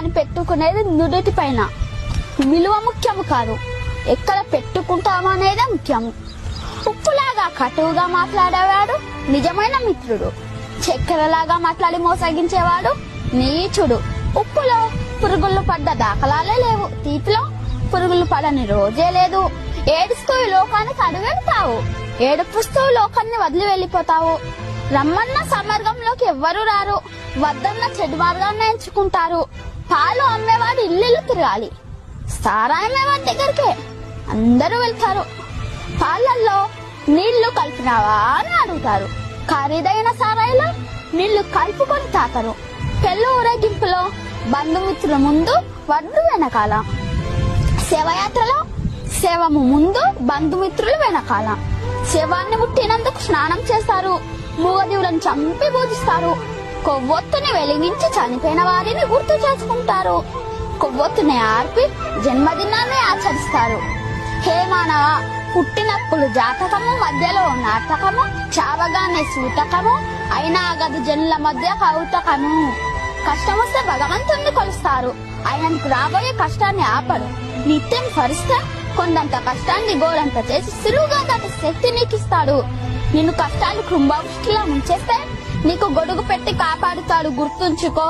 కానీ పెట్టుకునేది నుదుటి పైన. విలువ ముఖ్యము కాదు, ఎక్కడ పెట్టుకుంటామనేదే ముఖ్యము. ఉప్పులాగా కటువుగా మాట్లాడేవాడు నిజమైన మిత్రుడు. చక్కెరలాగా మాట్లాడి మోసగించేవాడు నీచుడు. ఉప్పులో పురుగులు పడ్డ దాఖలాలే లేవు, తీపిలో పురుగులు పడని రోజే లేదు. ఏడుస్తూ ఈ లోకానికి అడుగెడతావు, ఏడుపుస్తూ లోకాన్ని వదిలి వెళ్ళిపోతావు. రమ్మన్న సమర్గంలోకి ఎవ్వరూ రారు, వద్దన్న చెడు మార్గాన్ని ఎంచుకుంటారు. పాలు అమ్మేవాడు ఇల్లు తిరగాలి, సారాయి అమ్మేవాడి దగ్గరికే అందరూ వెళ్తారు. పాలల్లో నీళ్లు కలిపినావా అని అడుగుతారు, ఖరీదైన సారాయిలో నీళ్లు కలుపుకొని తాతరు. పెళ్లి ఊరేగింపులో బంధుమిత్రుల ముందు వడ్డు వెనకాల, శవయాత్రలో శవము ముందు బంధుమిత్రులు వెనకాల. శవాన్ని ముట్టినందుకు స్నానం చేస్తారు, మూగజీవులను చంపి పూజిస్తారు. కొవ్వొత్తుని వెలిగించి చనిపోయిన వారిని గుర్తు చేసుకుంటారు. కొవ్వొత్తుని ఆర్పి జన్మదినాన్ని ఆచరిస్తారు. హే మానవ, పుట్టినప్పుడు జాతకము, మధ్యలో నాటకము, చావగానే సూతకము, అయినా గదు జనుల మధ్య కౌతకము. కష్టం వస్తే భగవంతుణ్ణి కొలుస్తారు, ఆయనకు రాబోయే కష్టాన్ని ఆపడు. నిత్యం స్మరిస్తే కొండంత కష్టాన్ని గోరంత చేసి సులువుగా దాటి శక్తి నీకు ఇస్తాడు. నిన్ను కష్టాలు కుంభవృష్టిలో ముంచేస్తే నీకు గొడుగు పెట్టి కాపాడుతాడు, గుర్తుంచుకో.